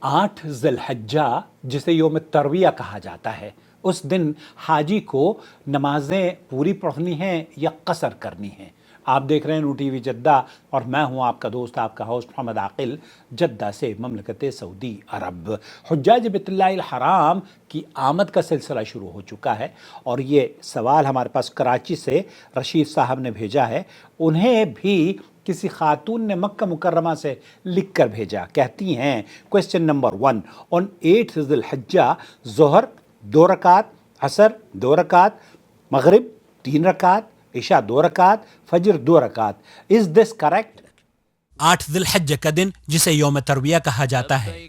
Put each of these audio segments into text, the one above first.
8 ذوالحجہ جسے یوم ترویہ کہا جاتا ہے، اس دن حاجی کو نمازیں پوری پڑھنی ہیں یا قصر کرنی ہیں۔ آپ دیکھ رہے ہیں نو ٹی وی جدہ اور میں ہوں آپ کا دوست، آپ کا ہوسٹ محمد عاقل، جدہ سے مملکت سعودی عرب۔ حجاج بیت اللہ الحرام کی آمد کا سلسلہ شروع ہو چکا ہے، اور یہ سوال ہمارے پاس کراچی سے رشید صاحب نے بھیجا ہے۔ انہیں بھی کسی خاتون نے مکہ مکرمہ سے لکھ کر بھیجا، کہتی ہیں کویسچن نمبر 1 on 8 ذی الحجہ ظہر 2 رکعت، عصر 2 رکعت، مغرب 3 رکعت، عشاء 2 رکعت، فجر 2 رکعت۔ از دس کریکٹ؟ 8 ذی الحجہ کا دن جسے یوم ترویہ کہا جاتا ہے،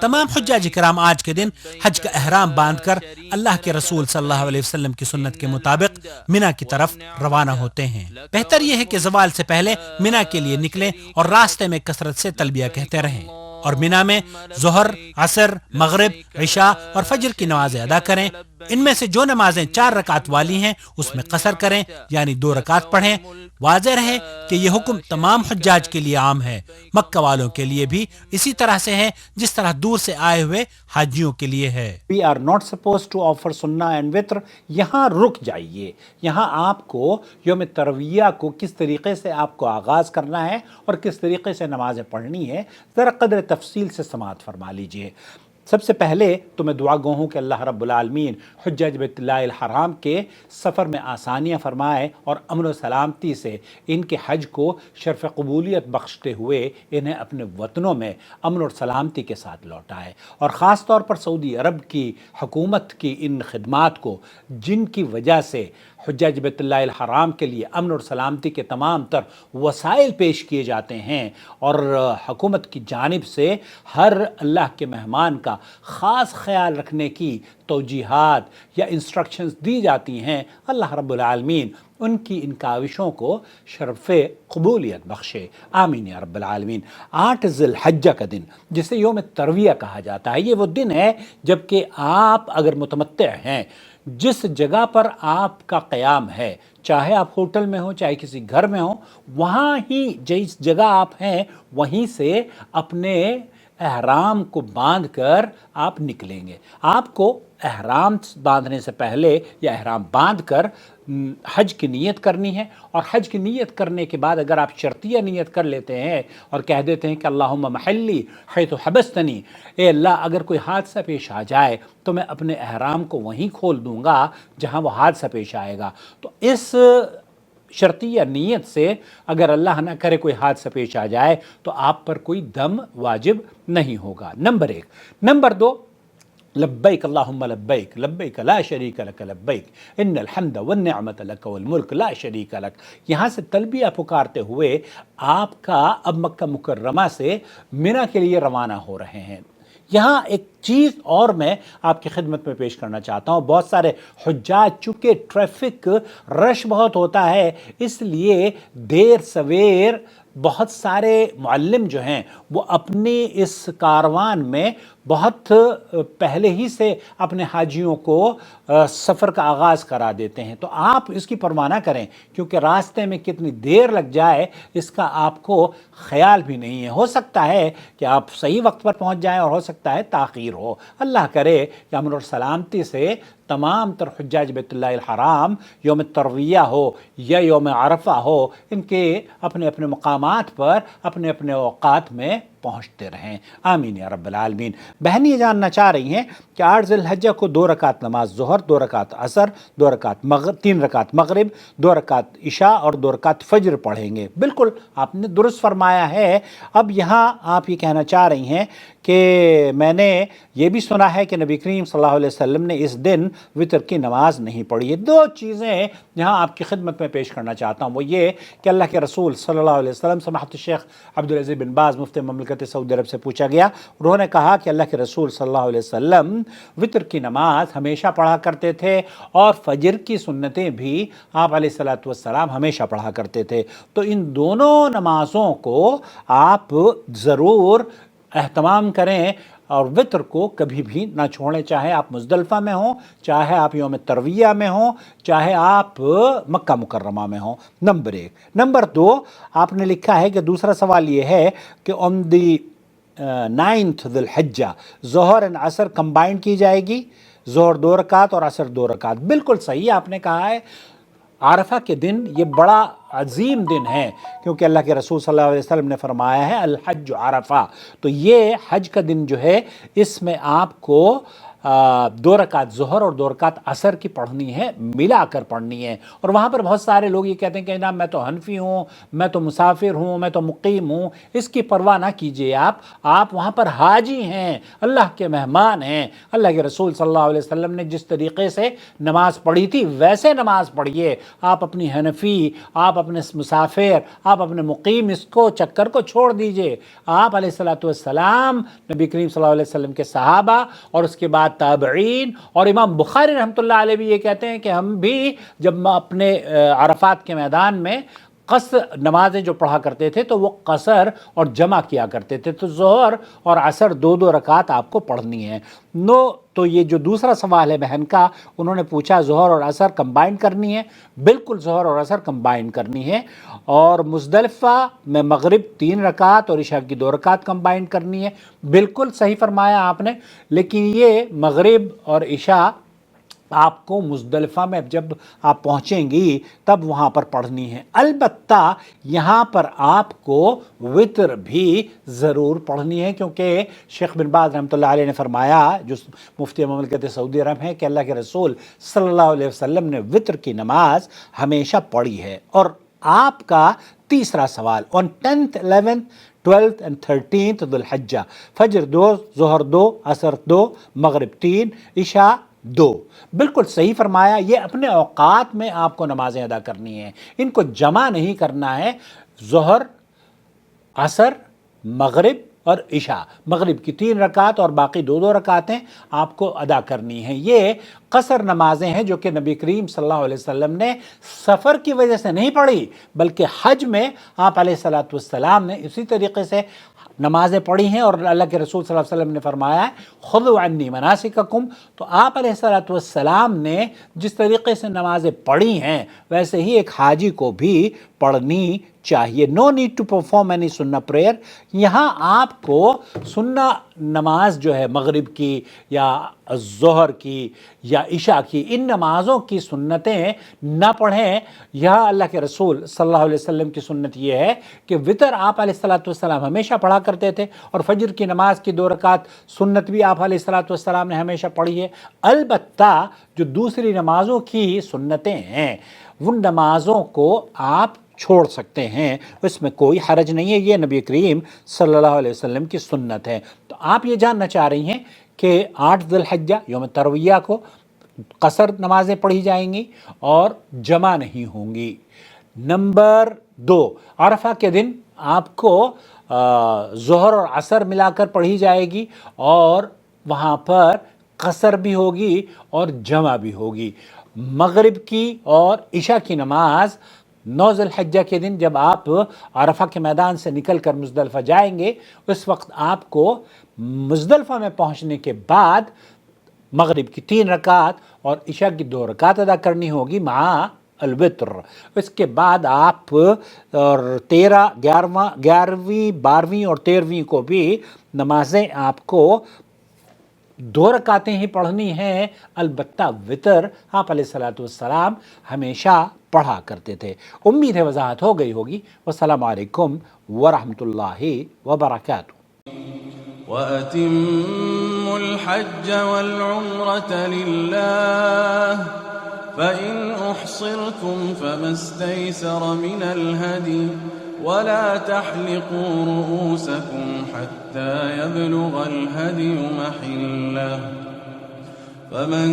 تمام حجاج کرام آج کے دن حج کا احرام باندھ کر اللہ کے رسول صلی اللہ علیہ وسلم کی سنت کے مطابق منا کی طرف روانہ ہوتے ہیں۔ بہتر یہ ہے کہ زوال سے پہلے منا کے لیے نکلیں اور راستے میں کثرت سے تلبیہ کہتے رہیں، اور منا میں ظہر، عصر، مغرب، عشاء اور فجر کی نمازیں ادا کریں۔ ان میں سے جو نمازیں 4 رکعت والی ہیں اس میں قصر کریں، یعنی 2 رکعت پڑھیں۔ واضح رہے کہ یہ حکم تمام حجاج کے لیے عام ہے، مکہ والوں کے لیے بھی اسی طرح سے ہے جس طرح دور سے آئے ہوئے حاجیوں کے لیے ہے۔ We are not supposed to offer سنہ اینڈ وطر۔ یہاں رک جائیے، یہاں آپ کو یوم ترویہ کو کس طریقے سے آپ کو آغاز کرنا ہے اور کس طریقے سے نمازیں پڑھنی ہے، ذرا قدر تفصیل سے سماعت فرما لیجئے۔ سب سے پہلے تو میں دعا گو ہوں کہ اللہ رب العالمین حجاج بیت اللہ الحرام کے سفر میں آسانیاں فرمائے اور امن و سلامتی سے ان کے حج کو شرف قبولیت بخشتے ہوئے انہیں اپنے وطنوں میں امن اور سلامتی کے ساتھ لوٹائے، اور خاص طور پر سعودی عرب کی حکومت کی ان خدمات کو جن کی وجہ سے حجاج بیت اللہ الحرام کے لیے امن اور سلامتی کے تمام تر وسائل پیش کیے جاتے ہیں، اور حکومت کی جانب سے ہر اللہ کے مہمان کا خاص خیال رکھنے کی توجیہات یا انسٹرکشنز دی جاتی ہیں۔ اللہ رب العالمین ان کی ان کاوشوں کو شرف قبولیت بخشے، آمین یا رب العالمین۔ 8 ذی الحجہ کا دن جسے یوم ترویہ کہا جاتا ہے، یہ وہ دن ہے جب کہ آپ اگر متمتع ہیں، جس جگہ پر آپ کا قیام ہے، چاہے آپ ہوٹل میں ہوں چاہے کسی گھر میں ہوں، وہاں ہی جس جگہ آپ ہیں وہیں سے اپنے احرام کو باندھ کر آپ نکلیں گے۔ آپ کو احرام باندھنے سے پہلے یا احرام باندھ کر حج کی نیت کرنی ہے، اور حج کی نیت کرنے کے بعد اگر آپ شرطیہ نیت کر لیتے ہیں اور کہہ دیتے ہیں کہ اللہم محلی حیث حبستنی، اے اللہ اگر کوئی حادثہ پیش آ جائے تو میں اپنے احرام کو وہیں کھول دوں گا جہاں وہ حادثہ پیش آئے گا، تو اس شرطیہ نیت سے اگر اللہ نہ کرے کوئی حادثہ پیش آ جائے تو آپ پر کوئی دم واجب نہیں ہوگا، نمبر 1۔ نمبر 2، لبیک اللہم لبیک، لبیک لا شریک لک لبیک، ان الحمد والنعمت لک والملک لا شریک لک۔ یہاں سے تلبیہ پکارتے ہوئے آپ کا اب مکہ مکرمہ سے منا کے لیے روانہ ہو رہے ہیں۔ یہاں ایک چیز اور میں آپ کی خدمت میں پیش کرنا چاہتا ہوں، بہت سارے حجاج چونکہ ٹریفک رش بہت ہوتا ہے، اس لیے دیر سویر بہت سارے معلم جو ہیں وہ اپنی اس کاروان میں بہت پہلے ہی سے اپنے حاجیوں کو سفر کا آغاز کرا دیتے ہیں، تو آپ اس کی پرواہ نہ کریں، کیونکہ راستے میں کتنی دیر لگ جائے اس کا آپ کو خیال بھی نہیں ہے۔ ہو سکتا ہے کہ آپ صحیح وقت پر پہنچ جائیں اور ہو سکتا ہے تاخیر ہو۔ اللہ کرے کہ امن اور سلامتی سے تمام تر حجاج بیت اللہ الحرام یوم ترویہ ہو یا یوم عرفہ ہو، ان کے اپنے اپنے مقامات پر اپنے اپنے اوقات میں پہنچتے رہیں، آمین یا رب العالمین۔ بہن یہ جاننا چاہ رہی ہیں کہ 8 ذی الحجہ کو 2 رکعت نماز ظہر، 2 رکعت عصر، 2 رکعت مغرب، 3 رکعت مغرب، 2 رکعت عشاء اور 2 رکعت فجر پڑھیں گے۔ بالکل آپ نے درست فرمایا ہے۔ اب یہاں آپ یہ کہنا چاہ رہی ہیں کہ میں نے یہ بھی سنا ہے کہ نبی کریم صلی اللہ علیہ وسلم نے اس دن وطر کی نماز نہیں پڑھی ہے۔ 2 چیزیں جہاں آپ کی خدمت میں پیش کرنا چاہتا ہوں، وہ یہ کہ اللہ کے رسول صلی اللہ علیہ وسلم سماحت الشیخ عبدالعزیز بن باز مفتی مملکت سعودی عرب سے پوچھا گیا، انہوں نے کہا کہ اللہ کے رسول صلی اللہ علیہ وسلم وطر کی نماز ہمیشہ پڑھا کرتے تھے، اور فجر کی سنتیں بھی آپ علیہ الصلوۃ والسلام ہمیشہ پڑھا کرتے تھے، تو ان دونوں نمازوں کو آپ ضرور اہتمام کریں اور وطر کو کبھی بھی نہ چھوڑیں، چاہے آپ مزدلفہ میں ہوں، چاہے آپ یوم ترویہ میں ہوں، چاہے آپ مکہ مکرمہ میں ہوں، نمبر 1۔ نمبر 2، آپ نے لکھا ہے کہ دوسرا سوال یہ ہے کہ on the 9th ذی الحجہ ظہر اینڈ عصر کمبائنڈ کی جائے گی، ظہر 2 رکعت اور عصر 2 رکعت۔ بالکل صحیح آپ نے کہا ہے، عرفہ کے دن یہ بڑا عظیم دن ہے، کیونکہ اللہ کے رسول صلی اللہ علیہ وسلم نے فرمایا ہے الحج عرفہ، تو یہ حج کا دن جو ہے اس میں آپ کو 2 رکعت ظہر اور 2 رکعت عصر کی پڑھنی ہے، ملا کر پڑھنی ہے۔ اور وہاں پر بہت سارے لوگ یہ کہتے ہیں کہ جناب میں تو حنفی ہوں، میں تو مسافر ہوں، میں تو مقیم ہوں، اس کی پرواہ نہ کیجیے، آپ وہاں پر حاجی ہیں، اللہ کے مہمان ہیں۔ اللہ کے رسول صلی اللہ علیہ وسلم نے جس طریقے سے نماز پڑھی تھی ویسے نماز پڑھیے۔ آپ اپنی حنفی، آپ اپنے مسافر، آپ اپنے مقیم اس کو چکر کو چھوڑ دیجیے۔ آپ علیہ الصلوۃ والسلام، نبی کریم صلی اللہ علیہ وسلم کے صحابہ اور اس کے بعد تابعین، اور امام بخاری رحمۃ اللہ علیہ بھی یہ کہتے ہیں کہ ہم بھی جب اپنے عرفات کے میدان میں قصر نمازیں جو پڑھا کرتے تھے تو وہ قصر اور جمع کیا کرتے تھے، تو ظہر اور عصر 2 رکعت آپ کو پڑھنی ہے۔ تو یہ جو دوسرا سوال ہے بہن کا، انہوں نے پوچھا ظہر اور عصر کمبائن کرنی ہے، بالکل ظہر اور عصر کمبائن کرنی ہے، اور مزدلفہ میں مغرب 3 رکعت اور عشاء کی 2 رکعت کمبائن کرنی ہے، بالکل صحیح فرمایا آپ نے، لیکن یہ مغرب اور عشاء آپ کو مزدلفہ میں جب آپ پہنچیں گی تب وہاں پر پڑھنی ہے۔ البتہ یہاں پر آپ کو وتر بھی ضرور پڑھنی ہے، کیونکہ شیخ بن باز رحمۃ اللہ علیہ نے فرمایا، جو مفتی مملکت سعودی عرب ہیں، کہ اللہ کے رسول صلی اللہ علیہ وسلم نے وتر کی نماز ہمیشہ پڑھی ہے۔ اور آپ کا تیسرا سوال، on 10th 11th 12th and 13th ذی الحجہ فجر 2، ظہر 2، عصر 2، مغرب 3، عشاء 2، بالکل صحیح فرمایا۔ یہ اپنے اوقات میں آپ کو نمازیں ادا کرنی ہیں، ان کو جمع نہیں کرنا ہے۔ ظہر، عصر، مغرب اور عشاء، مغرب کی 3 رکعت اور باقی 2 رکعتیں آپ کو ادا کرنی ہیں۔ یہ قصر نمازیں ہیں جو کہ نبی کریم صلی اللہ علیہ وسلم نے سفر کی وجہ سے نہیں پڑھی، بلکہ حج میں آپ علیہ الصلوۃ والسلام نے اسی طریقے سے نمازیں پڑھی ہیں، اور اللہ کے رسول صلی اللہ علیہ وسلم نے فرمایا ہے خذوا عنی مناسککم، تو آپ علیہ الصلوۃ والسلام نے جس طریقے سے نمازیں پڑھی ہیں ویسے ہی ایک حاجی کو بھی پڑھنی چاہیے۔ No need to perform any سنہ پریئر۔ یہاں آپ کو سنہ نماز جو ہے مغرب کی یا ظہر کی یا عشاء کی، ان نمازوں کی سنتیں نہ پڑھیں۔ یہاں اللہ کے رسول صلی اللہ علیہ وسلم کی سنت یہ ہے کہ وتر آپ علیہ الصلوۃ والسلام ہمیشہ پڑھا کرتے تھے، اور فجر کی نماز کی 2 رکعت سنت بھی آپ علیہ الصلوۃ والسلام نے ہمیشہ پڑھی ہے۔ البتہ جو دوسری نمازوں کی سنتیں ہیں ان نمازوں کو آپ چھوڑ سکتے ہیں، اس میں کوئی حرج نہیں ہے، یہ نبی کریم صلی اللہ علیہ وسلم کی سنت ہے۔ تو آپ یہ جاننا چاہ رہی ہیں کہ 8 ذی الحجہ یوم ترویہ کو قصر نمازیں پڑھی جائیں گی اور جمع نہیں ہوں گی۔ نمبر 2، عرفہ کے دن آپ کو ظہر اور عصر ملا کر پڑھی جائے گی، اور وہاں پر قصر بھی ہوگی اور جمع بھی ہوگی۔ مغرب کی اور عشاء کی نماز 9 ذی الحجہ کے دن جب آپ عرفہ کے میدان سے نکل کر مزدلفہ جائیں گے، اس وقت آپ کو مزدلفہ میں پہنچنے کے بعد مغرب کی 3 رکعت اور عشاء کی 2 رکعت ادا کرنی ہوگی مع الوتر۔ اس کے بعد آپ 13، 11ویں، 12ویں اور 13ویں کو بھی نمازیں آپ کو 2 رکعتیں ہی پڑھنی ہیں، البتہ وتر آپ علیہ الصلوۃ والسلام ہمیشہ پڑھا کرتے تھے۔ امید ہے وضاحت ہو گئی ہوگی۔ والسلام علیکم ورحمۃ اللہ وبرکاتہ۔ وَأَتِمُّوا الْحَجَّ وَالْعُمْرَةَ لِلَّهِ فَإِنْ أُحْصِرْتُمْ فَمَا اسْتَيْسَرَ مِنَ الْهَدْيِ وَلَا تَحْلِقُوا رُؤُوسَكُمْ حَتَّى يَبْلُغَ الْهَدْيُ مَحِلَّهُ فَمَنْ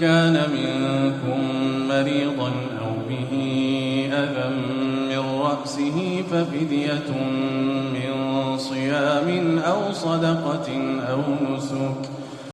كَانَ مِنْكُمْ مَرِيضًا أَوْ بِهِ أَذًى مِّن رَّأْسِهِ فَفِدْيَةٌ مِّن صِيَامٍ أَوْ صَدَقَةٍ أَوْ نُسُكٍ